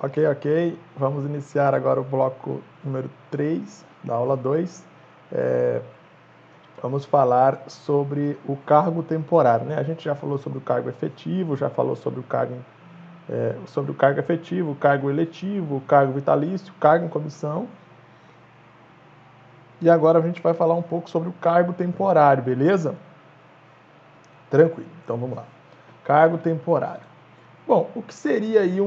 Ok. Vamos iniciar agora o bloco número 3 da aula 2. Vamos falar sobre o cargo temporário, né? A gente já falou sobre o cargo efetivo, já falou sobre o cargo efetivo, o cargo eletivo, o cargo vitalício, o cargo em comissão. E agora a gente vai falar um pouco sobre o cargo temporário, beleza? Tranquilo. Então vamos lá. Cargo temporário. Bom, o que seria aí,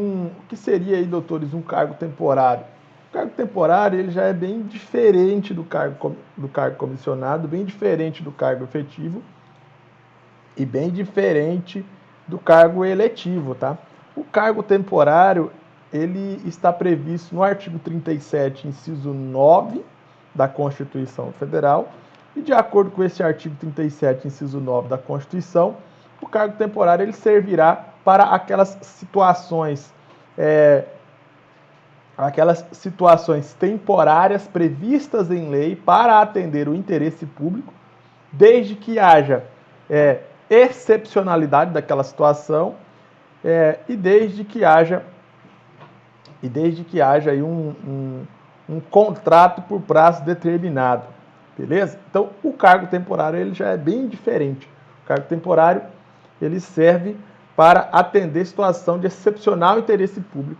doutores, um cargo temporário? O cargo temporário ele já é bem diferente do cargo comissionado, bem diferente do cargo efetivo e bem diferente do cargo eletivo, tá? O cargo temporário, ele está previsto no artigo 37, inciso 9 da Constituição Federal, e de acordo com esse artigo 37, inciso 9 da Constituição, o cargo temporário ele servirá para aquelas situações temporárias previstas em lei para atender o interesse público, desde que haja excepcionalidade daquela situação e desde que haja aí um contrato por prazo determinado, beleza? Então, o cargo temporário ele já é bem diferente. O cargo temporário ele serve para atender situação de excepcional interesse público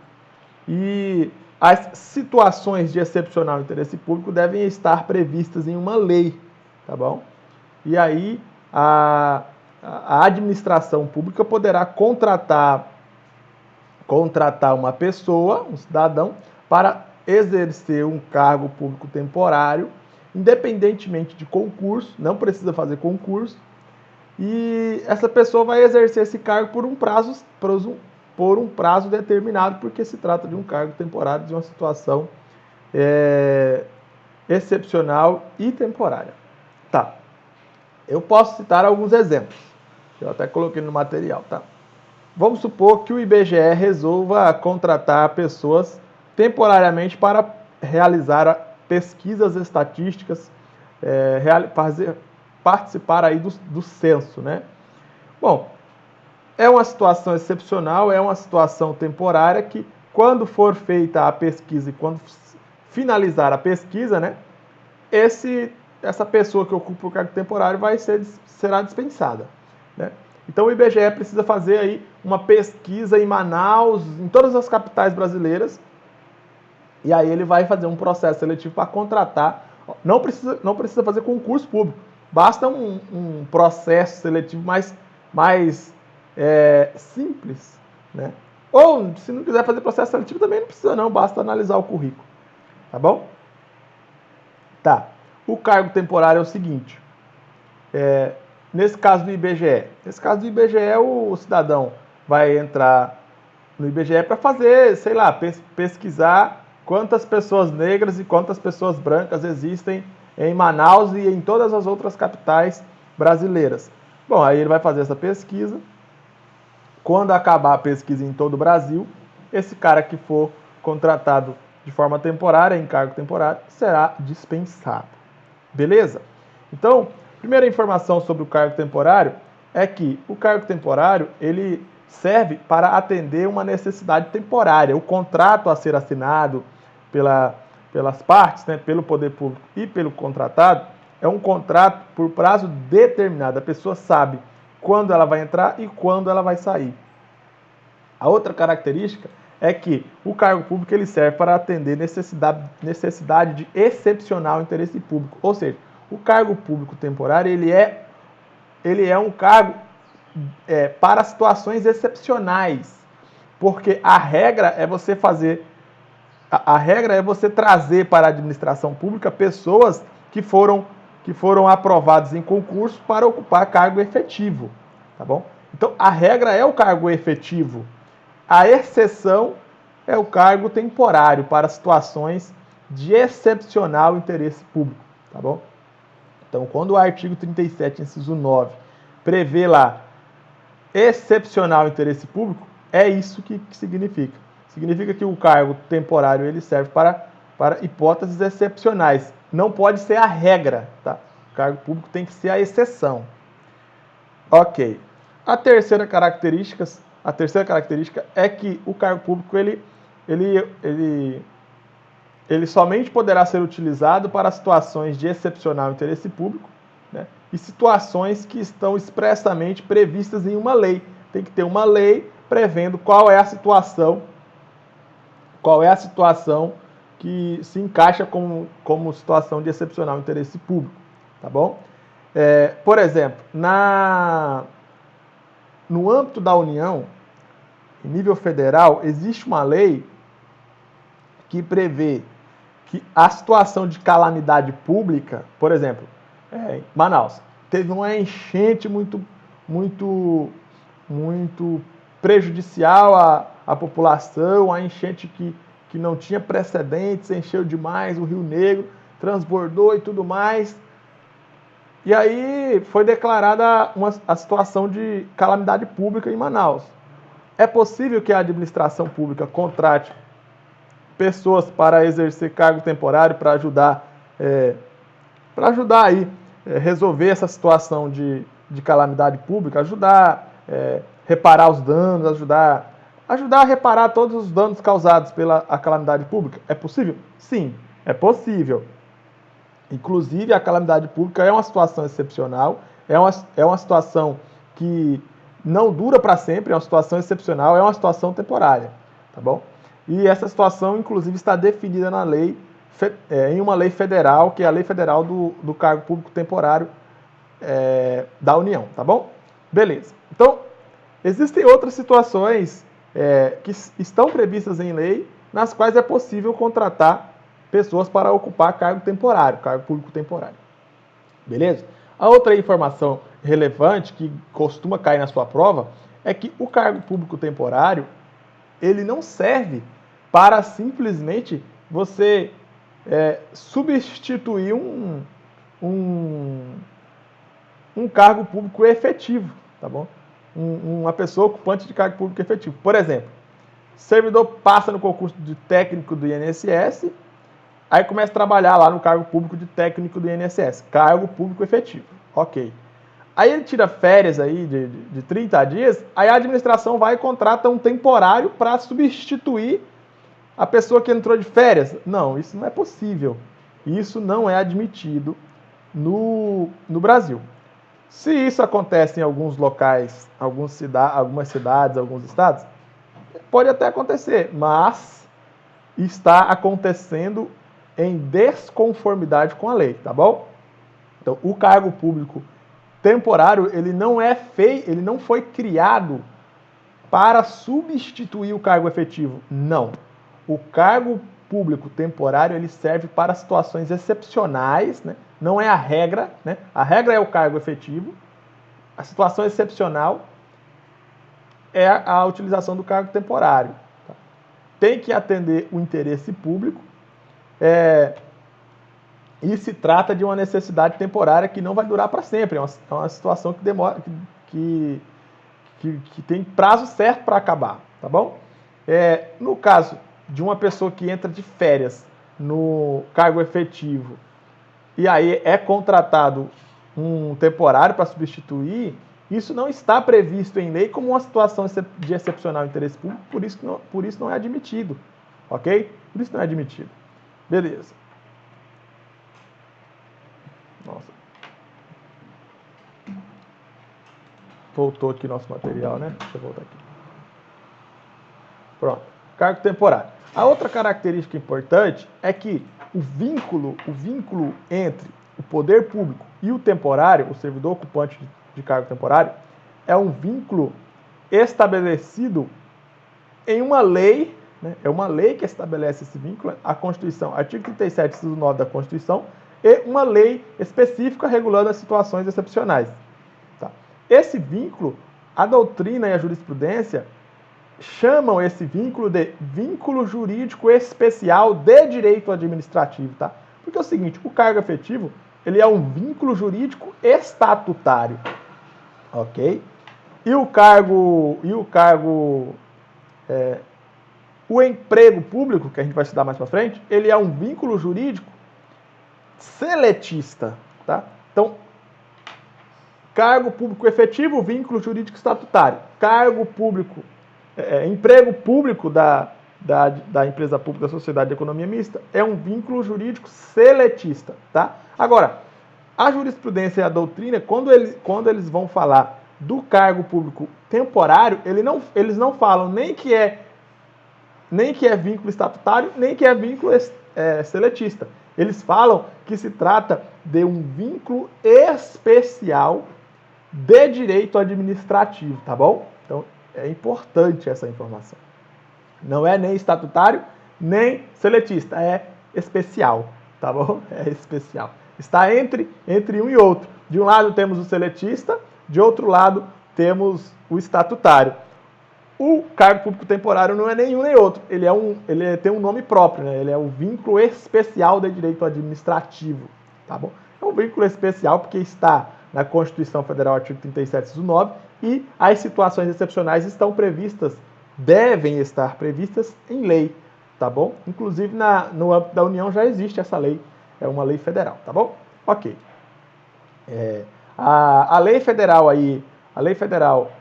e as situações de excepcional interesse público devem estar previstas em uma lei, tá bom? E aí a administração pública poderá contratar uma pessoa, um cidadão, para exercer um cargo público temporário, independentemente de concurso, não precisa fazer concurso, e essa pessoa vai exercer esse cargo por um prazo determinado, porque se trata de um cargo temporário, de uma situação excepcional e temporária. Tá. Eu posso citar alguns exemplos. Eu até coloquei no material, tá? Vamos supor que o IBGE resolva contratar pessoas temporariamente para realizar pesquisas estatísticas, participar aí do censo, né? Bom, é uma situação excepcional, é uma situação temporária que, quando for feita a pesquisa e quando finalizar a pesquisa, né, essa pessoa que ocupa o cargo temporário será dispensada, né? Então o IBGE precisa fazer aí uma pesquisa em Manaus, em todas as capitais brasileiras, e aí ele vai fazer um processo seletivo para contratar. Não precisa fazer concurso público, basta um processo seletivo mais simples, né? Ou se não quiser fazer processo seletivo também não precisa não, basta analisar o currículo, tá bom? Tá. O cargo temporário é o seguinte, nesse caso do IBGE, o cidadão vai entrar no IBGE para fazer, sei lá, pesquisar quantas pessoas negras e quantas pessoas brancas existem em Manaus e em todas as outras capitais brasileiras. Bom, aí ele vai fazer essa pesquisa. Quando acabar a pesquisa em todo o Brasil, esse cara que for contratado de forma temporária, em cargo temporário, será dispensado. Beleza? Então, primeira informação sobre o cargo temporário é que o cargo temporário ele serve para atender uma necessidade temporária. O contrato a ser assinado pelas partes, né, pelo poder público e pelo contratado, é um contrato por prazo determinado. A pessoa sabe quando ela vai entrar e quando ela vai sair. A outra característica é que o cargo público ele serve para atender necessidade de excepcional interesse público. Ou seja, o cargo público temporário ele é um cargo para situações excepcionais, porque a regra é você trazer para a administração pública pessoas que foram aprovadas em concurso para ocupar cargo efetivo, tá bom? Então a regra é o cargo efetivo. A exceção é o cargo temporário para situações de excepcional interesse público, tá bom? Então, quando o artigo 37, inciso 9, prevê lá excepcional interesse público, é isso que significa. Significa que o cargo temporário ele serve para hipóteses excepcionais. Não pode ser a regra, tá? O cargo público tem que ser a exceção. Ok. A terceira característica é que o cargo público ele ele somente poderá ser utilizado para situações de excepcional interesse público, né, e situações que estão expressamente previstas em uma lei. Tem que ter uma lei prevendo qual é a situação que se encaixa como situação de excepcional interesse público, tá bom? Por exemplo, no âmbito da União, em nível federal, existe uma lei que prevê que a situação de calamidade pública, por exemplo, em Manaus, teve uma enchente muito prejudicial à população, a enchente que não tinha precedentes, encheu demais o Rio Negro, transbordou e tudo mais. E aí foi declarada a situação de calamidade pública em Manaus. É possível que a administração pública contrate pessoas para exercer cargo temporário para ajudar aí resolver essa situação de calamidade pública, ajudar reparar os danos, ajudar a reparar todos os danos causados pela calamidade pública? É possível? Sim, é possível. Inclusive, a calamidade pública é uma situação excepcional, é uma situação que não dura para sempre, é uma situação excepcional, é uma situação temporária, tá bom? E essa situação, inclusive, está definida na lei, em uma lei federal, que é a Lei Federal do Cargo Público Temporário da União, tá bom? Beleza. Então, existem outras situações que estão previstas em lei, nas quais é possível contratar pessoas para ocupar cargo temporário, cargo público temporário. Beleza? A outra informação relevante que costuma cair na sua prova é que o cargo público temporário, ele não serve para simplesmente você substituir um cargo público efetivo, tá bom? Uma pessoa ocupante de cargo público efetivo. Por exemplo, servidor passa no concurso de técnico do INSS, aí começa a trabalhar lá no cargo público de técnico do INSS, cargo público efetivo, ok. Aí ele tira férias aí de 30 dias, aí a administração vai e contrata um temporário para substituir a pessoa que entrou de férias. Não, isso não é possível. Isso não é admitido no Brasil. Se isso acontece em alguns locais, algumas cidades, alguns estados, pode até acontecer, mas está acontecendo em desconformidade com a lei, tá bom? Então, o cargo público temporário, ele não foi criado para substituir o cargo efetivo. Não. O cargo público temporário, ele serve para situações excepcionais, né? Não é a regra, né? A regra é o cargo efetivo. A situação excepcional é a utilização do cargo temporário. Tá? Tem que atender o interesse público, e se trata de uma necessidade temporária que não vai durar para sempre. É uma situação que demora, que tem prazo certo para acabar, tá bom? No caso de uma pessoa que entra de férias no cargo efetivo e aí é contratado um temporário para substituir, isso não está previsto em lei como uma situação de excepcional interesse público, por isso não é admitido, ok? Por isso não é admitido. Beleza. Nossa. Voltou aqui nosso material, né? Deixa eu voltar aqui. Pronto. Cargo temporário. A outra característica importante é que o vínculo entre o poder público e o temporário, o servidor ocupante de cargo temporário, é um vínculo estabelecido em uma lei, né? É uma lei que estabelece esse vínculo, a Constituição, artigo 37, inciso 9 da Constituição, e uma lei específica regulando as situações excepcionais. Tá? Esse vínculo, a doutrina e a jurisprudência chamam esse vínculo de vínculo jurídico especial de direito administrativo, tá? Porque é o seguinte, o cargo efetivo, ele é um vínculo jurídico estatutário, ok? O emprego público, que a gente vai estudar mais para frente, ele é um vínculo jurídico seletista, tá? Então, cargo público efetivo, vínculo jurídico estatutário. Cargo público, emprego público da empresa pública da sociedade de economia mista é um vínculo jurídico seletista, tá? Agora, a jurisprudência e a doutrina, quando eles vão falar do cargo público temporário, eles não falam nem que é vínculo estatutário, nem que é vínculo seletista. Eles falam que se trata de um vínculo especial de direito administrativo, tá bom? Então, é importante essa informação. Não é nem estatutário, nem seletista, é especial, tá bom? É especial. Está entre um e outro. De um lado temos o seletista, de outro lado temos o estatutário. O cargo público temporário não é nenhum nem outro. Ele tem um nome próprio, né? Ele é o vínculo especial de direito administrativo, tá bom? É um vínculo especial porque está na Constituição Federal, artigo 37, inciso 9, e as situações excepcionais estão previstas, devem estar previstas em lei, tá bom? Inclusive no âmbito da União já existe essa lei, é uma lei federal, tá bom? Ok. A lei federal aí, a lei federal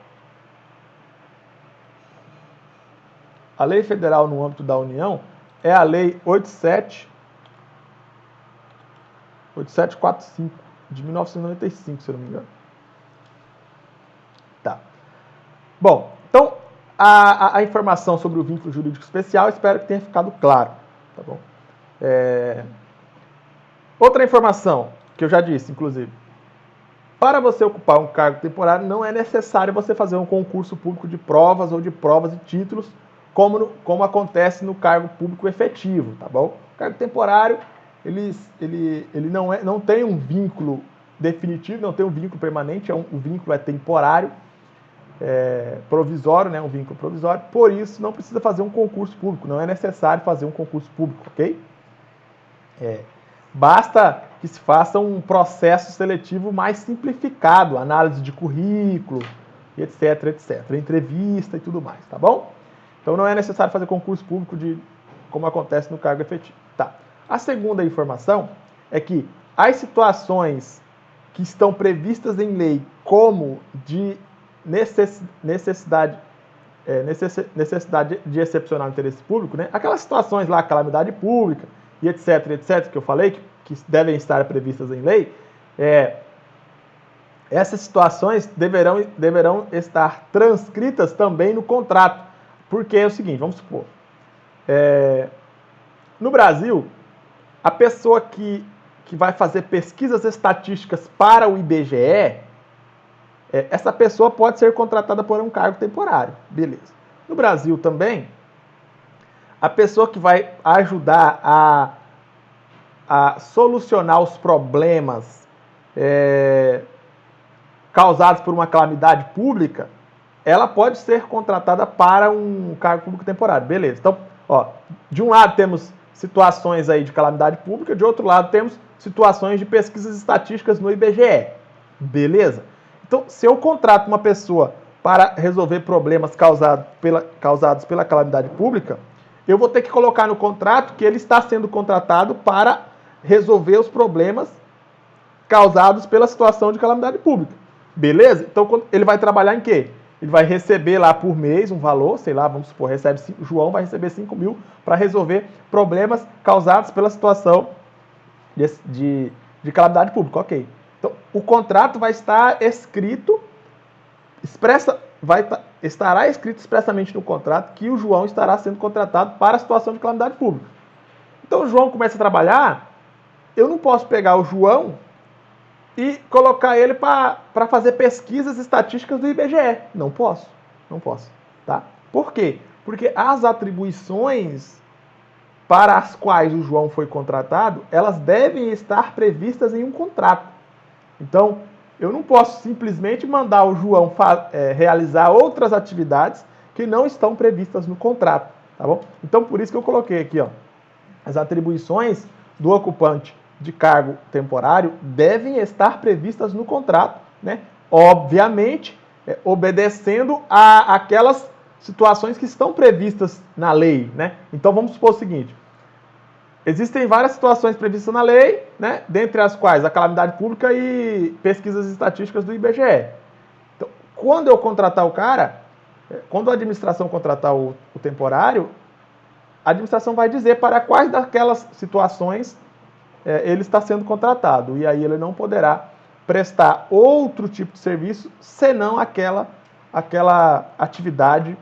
no âmbito da União é a Lei 8745, de 1995, se eu não me engano. Tá. Bom, então, a informação sobre o vínculo jurídico especial, espero que tenha ficado claro, tá bom? Outra informação, que eu já disse, inclusive, para você ocupar um cargo temporário, não é necessário você fazer um concurso público de provas ou de provas e títulos, como acontece no cargo público efetivo, tá bom? O cargo temporário, ele não tem um vínculo definitivo, não tem um vínculo permanente, o vínculo é temporário, provisório, né? Um vínculo provisório, por isso não precisa fazer um concurso público, não é necessário fazer um concurso público, ok? Basta que se faça um processo seletivo mais simplificado, análise de currículo, etc, etc, entrevista e tudo mais, tá bom? Então não é necessário fazer concurso público como acontece no cargo efetivo. Tá. A segunda informação é que as situações que estão previstas em lei como de necessidade de excepcional interesse público, né? Aquelas situações lá, calamidade pública e etc, etc, que eu falei, que devem estar previstas em lei, essas situações deverão estar transcritas também no contrato. Porque é o seguinte, vamos supor, no Brasil, a pessoa que vai fazer pesquisas estatísticas para o IBGE, essa pessoa pode ser contratada por um cargo temporário, beleza. No Brasil também, a pessoa que vai ajudar a solucionar os problemas causados por uma calamidade pública, ela pode ser contratada para um cargo público temporário, beleza. Então, de um lado temos situações aí de calamidade pública, de outro lado temos situações de pesquisas estatísticas no IBGE, beleza? Então, se eu contrato uma pessoa para resolver problemas causados pela calamidade pública, eu vou ter que colocar no contrato que ele está sendo contratado para resolver os problemas causados pela situação de calamidade pública, beleza? Então, ele vai trabalhar em quê? Ele vai receber lá por mês um valor, sei lá, vamos supor, João vai receber 5 mil para resolver problemas causados pela situação de calamidade pública, ok. Então, o contrato vai estar escrito, estará escrito expressamente no contrato que o João estará sendo contratado para a situação de calamidade pública. Então, o João começa a trabalhar, eu não posso pegar o João e colocar ele para fazer pesquisas estatísticas do IBGE. Não posso, tá? Por quê? Porque as atribuições para as quais o João foi contratado, elas devem estar previstas em um contrato. Então, eu não posso simplesmente mandar o João realizar outras atividades que não estão previstas no contrato, tá bom? Então, por isso que eu coloquei aqui, as atribuições do ocupante de cargo temporário devem estar previstas no contrato, né? Obviamente, obedecendo a aquelas situações que estão previstas na lei, né? Então, vamos supor o seguinte, existem várias situações previstas na lei, né? Dentre as quais a calamidade pública e pesquisas estatísticas do IBGE. Então, quando eu contratar o cara, quando a administração contratar o temporário, a administração vai dizer para quais daquelas situações ele está sendo contratado. E aí ele não poderá prestar outro tipo de serviço senão aquela atividade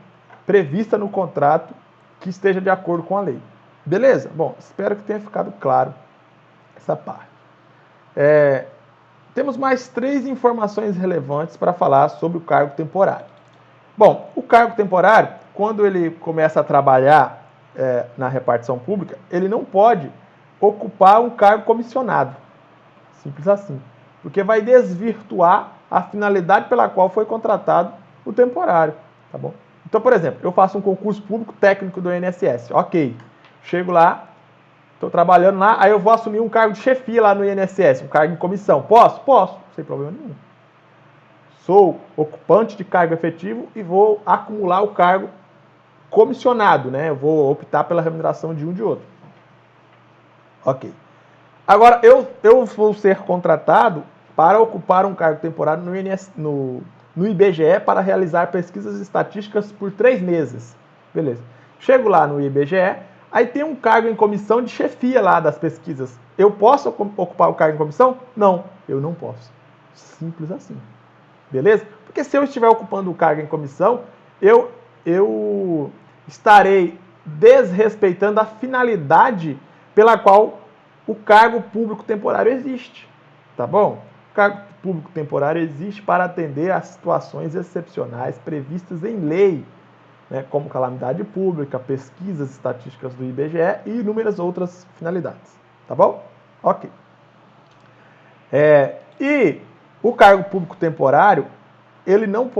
prevista no contrato que esteja de acordo com a lei. Beleza? Bom, espero que tenha ficado claro essa parte. Temos mais 3 informações relevantes para falar sobre o cargo temporário. Bom, o cargo temporário, quando ele começa a trabalhar na repartição pública, ele não pode ocupar um cargo comissionado. Simples assim. Porque vai desvirtuar a finalidade pela qual foi contratado o temporário. Tá bom? Então, por exemplo, eu faço um concurso público técnico do INSS. Ok. Chego lá, estou trabalhando lá, aí eu vou assumir um cargo de chefia lá no INSS, um cargo em comissão. Posso? Posso, sem problema nenhum. Sou ocupante de cargo efetivo e vou acumular o cargo comissionado, né? Eu vou optar pela remuneração de um de outro. Ok. Agora, eu vou ser contratado para ocupar um cargo temporário no IBGE para realizar pesquisas estatísticas por 3 meses. Beleza. Chego lá no IBGE, aí tem um cargo em comissão de chefia lá das pesquisas. Eu posso ocupar o cargo em comissão? Não, eu não posso. Simples assim. Beleza? Porque se eu estiver ocupando o cargo em comissão, eu estarei desrespeitando a finalidade pela qual o cargo público temporário existe. Tá bom? O cargo público temporário existe para atender a situações excepcionais previstas em lei, né, como calamidade pública, pesquisas estatísticas do IBGE e inúmeras outras finalidades. Tá bom? Ok. E o cargo público temporário,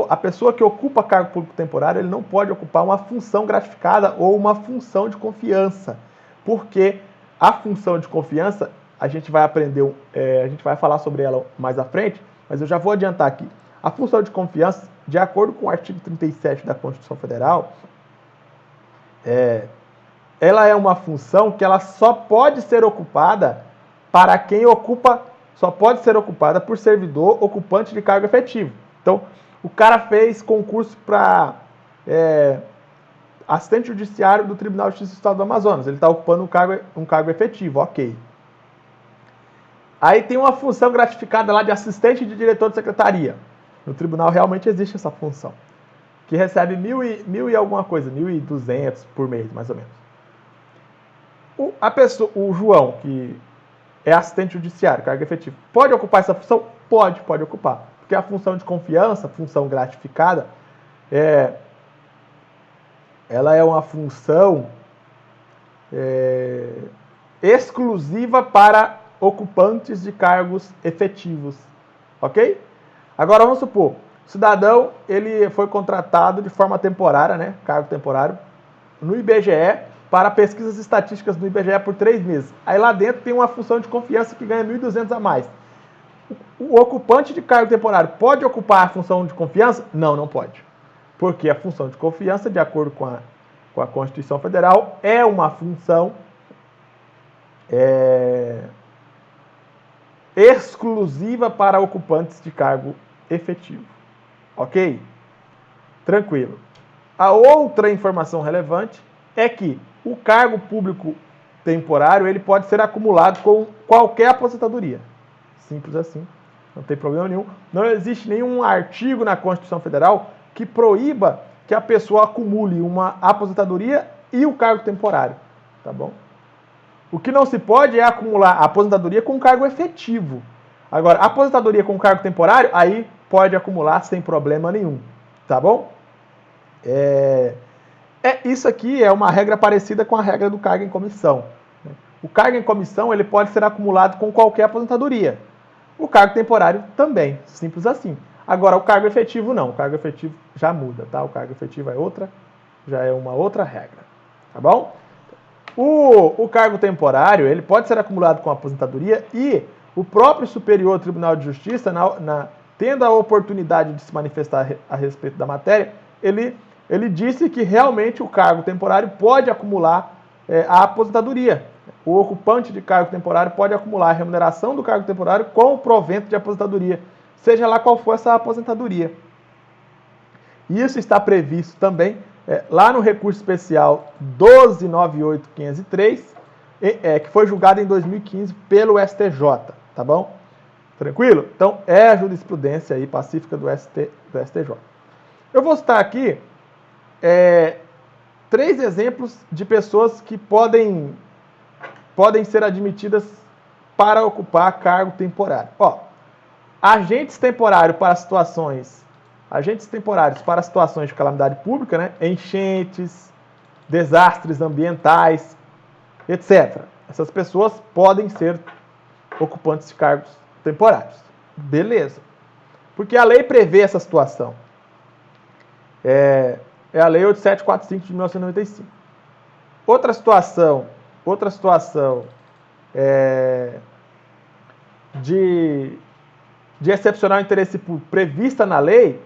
a pessoa que ocupa cargo público temporário, ele não pode ocupar uma função gratificada ou uma função de confiança, porque a função de confiança, a gente vai aprender, a gente vai falar sobre ela mais à frente, mas eu já vou adiantar aqui. A função de confiança, de acordo com o artigo 37 da Constituição Federal, ela é uma função que ela só pode ser ocupada para quem ocupa, só pode ser ocupada por servidor ocupante de cargo efetivo. Então, o cara fez concurso para assistente judiciário do Tribunal de Justiça do Estado do Amazonas. Ele está ocupando um cargo efetivo, ok. Aí tem uma função gratificada lá de assistente de diretor de secretaria. No tribunal realmente existe essa função. Que recebe mil e alguma coisa, 1.200 por mês, mais ou menos. O João, que é assistente judiciário, cargo efetivo, pode ocupar essa função? Pode ocupar. Porque a função de confiança, função gratificada, ela é uma função exclusiva para ocupantes de cargos efetivos, ok? Agora vamos supor, o cidadão ele foi contratado de forma temporária, né, cargo temporário, no IBGE para pesquisas estatísticas no IBGE por 3 meses. Aí lá dentro tem uma função de confiança que ganha 1.200 a mais. O ocupante de cargo temporário pode ocupar a função de confiança? Não, não pode. Porque a função de confiança, de acordo com a Constituição Federal, é uma função exclusiva para ocupantes de cargo efetivo. Ok? Tranquilo. A outra informação relevante é que o cargo público temporário ele pode ser acumulado com qualquer aposentadoria. Simples assim. Não tem problema nenhum. Não existe nenhum artigo na Constituição Federal que proíba que a pessoa acumule uma aposentadoria e o cargo temporário. Tá bom? O que não se pode é acumular a aposentadoria com cargo efetivo. Agora, a aposentadoria com cargo temporário, aí pode acumular sem problema nenhum. Tá bom? Isso aqui é uma regra parecida com a regra do cargo em comissão. O cargo em comissão ele pode ser acumulado com qualquer aposentadoria. O cargo temporário também, simples assim. Agora, o cargo efetivo não. O cargo efetivo já muda, tá? O cargo efetivo já é uma outra regra. Tá bom? O cargo temporário ele pode ser acumulado com aposentadoria e o próprio Superior Tribunal de Justiça, tendo a oportunidade de se manifestar a respeito da matéria, ele disse que realmente o cargo temporário pode acumular a aposentadoria. O ocupante de cargo temporário pode acumular a remuneração do cargo temporário com o provento de aposentadoria, seja lá qual for essa aposentadoria. Isso está previsto também lá no recurso especial 1298.503, que foi julgado em 2015 pelo STJ, tá bom? Tranquilo? Então, é a jurisprudência aí pacífica do STJ. Eu vou citar aqui 3 exemplos de pessoas que podem ser admitidas para ocupar cargo temporário. Ó, agentes temporários para situações de calamidade pública, né? Enchentes, desastres ambientais, etc. Essas pessoas podem ser ocupantes de cargos temporários. Beleza. Porque a lei prevê essa situação. É a Lei 8745 de 1995. Outra situação de excepcional interesse público prevista na lei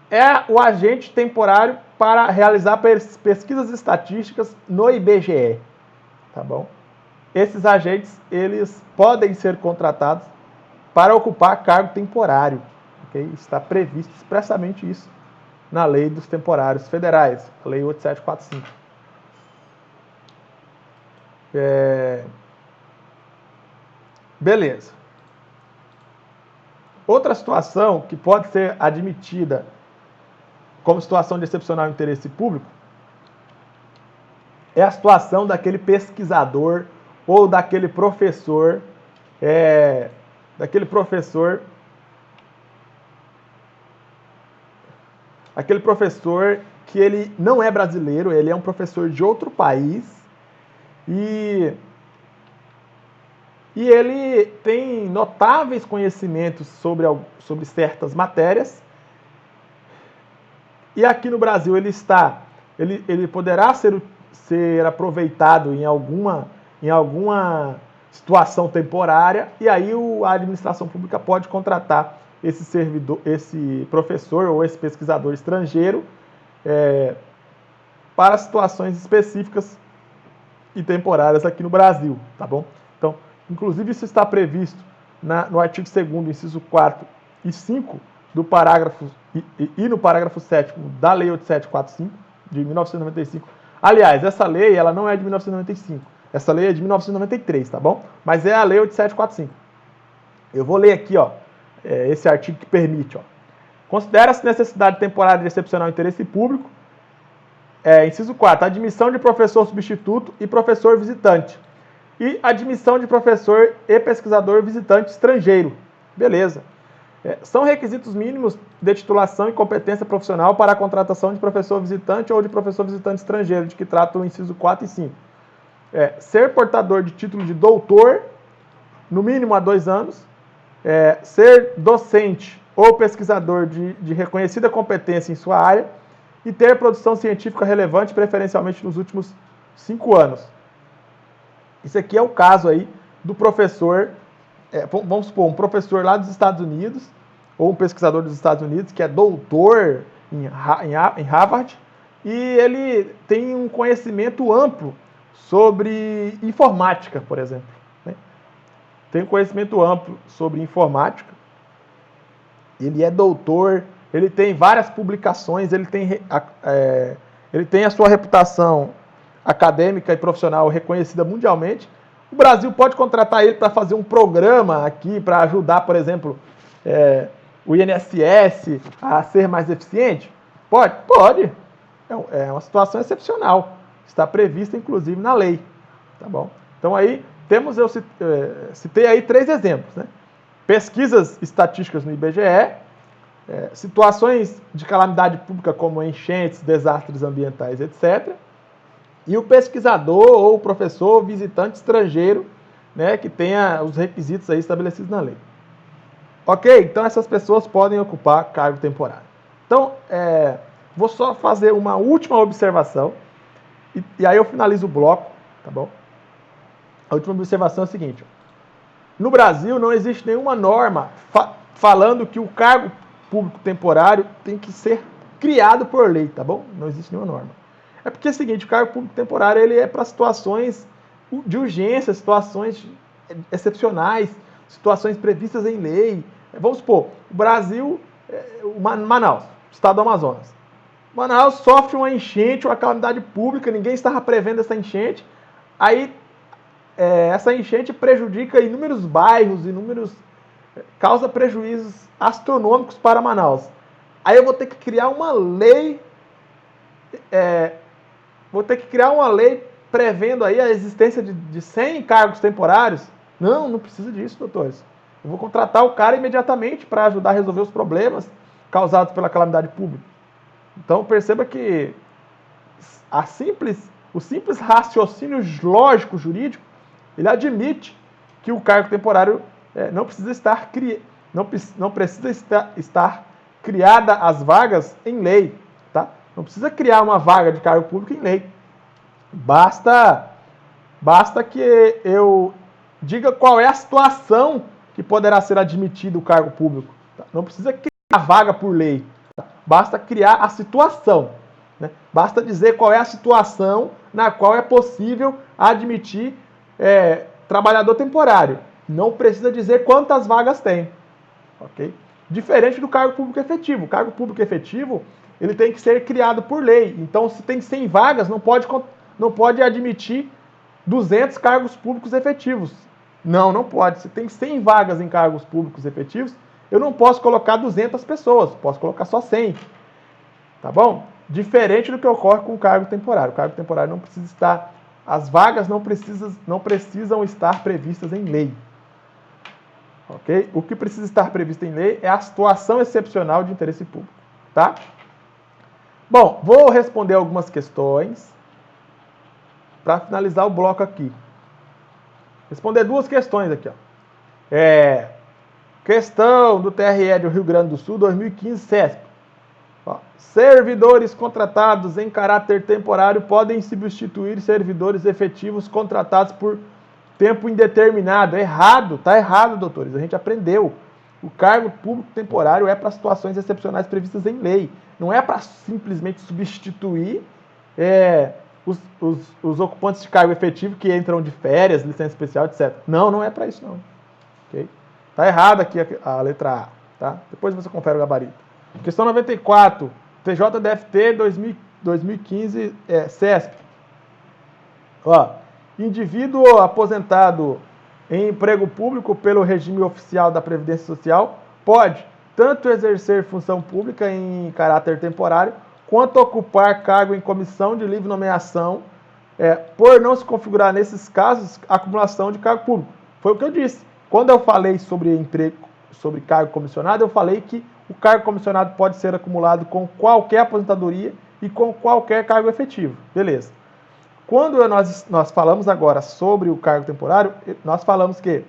é o agente temporário para realizar pesquisas estatísticas no IBGE, tá bom? Esses agentes, eles podem ser contratados para ocupar cargo temporário, ok? Está previsto expressamente isso na Lei dos Temporários Federais, a Lei 8745. Beleza. Outra situação que pode ser admitida como situação de excepcional interesse público é a situação daquele pesquisador ou daquele professor que ele não é brasileiro, ele é um professor de outro país e ele tem notáveis conhecimentos sobre certas matérias. E aqui no Brasil ele poderá ser aproveitado em alguma situação temporária, e aí a administração pública pode contratar esse professor ou esse pesquisador estrangeiro para situações específicas e temporárias aqui no Brasil, tá bom? Então, inclusive isso está previsto no artigo 2º, inciso 4 e 5 do parágrafo e no parágrafo 7º da Lei 8745 de 1995. Aliás, essa lei ela não é de 1995. Essa lei é de 1993, tá bom? Mas é a Lei 8745. Eu vou ler aqui, ó, esse artigo que permite, ó. Considera-se necessidade temporária de excepcional interesse público, inciso 4, admissão de professor substituto e professor visitante. E admissão de professor e pesquisador visitante estrangeiro. Beleza. São requisitos mínimos de titulação e competência profissional para a contratação de professor visitante ou de professor visitante estrangeiro, de que trata o inciso 4 e 5. Ser portador de título de doutor, no mínimo há 2 anos, ser docente ou pesquisador de reconhecida competência em sua área e ter produção científica relevante, preferencialmente nos últimos 5 anos. Isso aqui é o caso aí do professor, vamos supor, um professor lá dos Estados Unidos, ou um pesquisador dos Estados Unidos, que é doutor em Harvard, e ele tem um conhecimento amplo sobre informática, por exemplo. Né? Tem um conhecimento amplo sobre informática, ele é doutor, ele tem várias publicações, ele tem a sua reputação acadêmica e profissional reconhecida mundialmente. O Brasil pode contratar ele para fazer um programa aqui, para ajudar, por exemplo, o INSS a ser mais eficiente? Pode? Pode. É uma situação excepcional. Está prevista, inclusive, na lei. Tá bom? Então, aí, eu citei aí 3 exemplos. Né? Pesquisas estatísticas no IBGE, situações de calamidade pública como enchentes, desastres ambientais, etc., e o pesquisador ou o professor visitante estrangeiro, né, que tenha os requisitos aí estabelecidos na lei. Ok? Então essas pessoas podem ocupar cargo temporário. Então, vou só fazer uma última observação e aí eu finalizo o bloco, tá bom? A última observação é a seguinte: no Brasil não existe nenhuma norma falando que o cargo público temporário tem que ser criado por lei, tá bom? Não existe nenhuma norma. É porque é o seguinte, o cargo público temporário ele é para situações de urgência, situações excepcionais, situações previstas em lei. Vamos supor, o Brasil, Manaus, estado do Amazonas. Manaus sofre uma enchente, uma calamidade pública, ninguém estava prevendo essa enchente. Aí essa enchente prejudica inúmeros bairros, causa prejuízos astronômicos para Manaus. Aí eu vou ter que criar uma lei, prevendo aí a existência de 100 cargos temporários. Não precisa disso, doutores. Eu vou contratar o cara imediatamente para ajudar a resolver os problemas causados pela calamidade pública. Então perceba que o simples raciocínio lógico jurídico, ele admite que o cargo temporário não precisa estar criada as vagas em lei, tá? Não precisa criar uma vaga de cargo público em lei. Basta que eu diga qual é a situação que poderá ser admitido o cargo público. Tá? Não precisa criar a vaga por lei. Tá? Basta criar a situação. Né? Basta dizer qual é a situação na qual é possível admitir trabalhador temporário. Não precisa dizer quantas vagas tem. Okay? Diferente do cargo público efetivo. O cargo público efetivo ele tem que ser criado por lei. Então, se tem 100 vagas, não pode admitir 200 cargos públicos efetivos. Não pode. Se tem 100 vagas em cargos públicos efetivos, eu não posso colocar 200 pessoas, posso colocar só 100. Tá bom? Diferente do que ocorre com o cargo temporário. O cargo temporário não precisa estar... As vagas não precisam estar previstas em lei. Ok? O que precisa estar previsto em lei é a situação excepcional de interesse público. Tá? Bom, vou responder algumas questões para finalizar o bloco aqui. Responder duas questões aqui. Ó. Questão do TRE do Rio Grande do Sul, 2015, CESP. Ó, servidores contratados em caráter temporário podem substituir servidores efetivos contratados por tempo indeterminado. Tá errado, doutores. A gente aprendeu. O cargo público temporário é para situações excepcionais previstas em lei. Não é para simplesmente substituir os ocupantes de cargo efetivo que entram de férias, licença especial, etc. Não é para isso não. Okay? Tá errado aqui a letra A. Tá? Depois você confere o gabarito. Questão 94, TJDFT 2015, CESP. Ó, indivíduo aposentado em emprego público pelo regime oficial da Previdência Social pode tanto exercer função pública em caráter temporário, quanto ocupar cargo em comissão de livre nomeação, por não se configurar nesses casos acumulação de cargo público. Foi o que eu disse. Quando eu falei sobre cargo comissionado, eu falei que o cargo comissionado pode ser acumulado com qualquer aposentadoria e com qualquer cargo efetivo. Beleza. Quando nós falamos agora sobre o cargo temporário, nós falamos que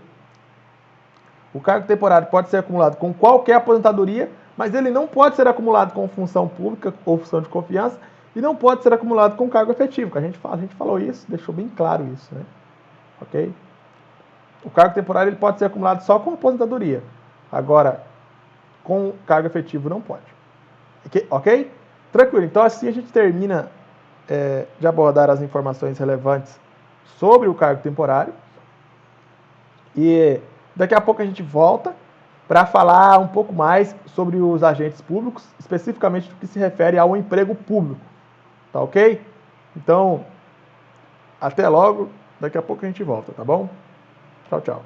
o cargo temporário pode ser acumulado com qualquer aposentadoria, mas ele não pode ser acumulado com função pública ou função de confiança e não pode ser acumulado com cargo efetivo. A gente falou isso, deixou bem claro isso, né? Ok? O cargo temporário ele pode ser acumulado só com aposentadoria. Agora, com cargo efetivo não pode. Ok? Tranquilo. Então assim a gente termina de abordar as informações relevantes sobre o cargo temporário. E daqui a pouco a gente volta para falar um pouco mais sobre os agentes públicos, especificamente do que se refere ao emprego público. Tá ok? Então, até logo. Daqui a pouco a gente volta, tá bom? Tchau, tchau.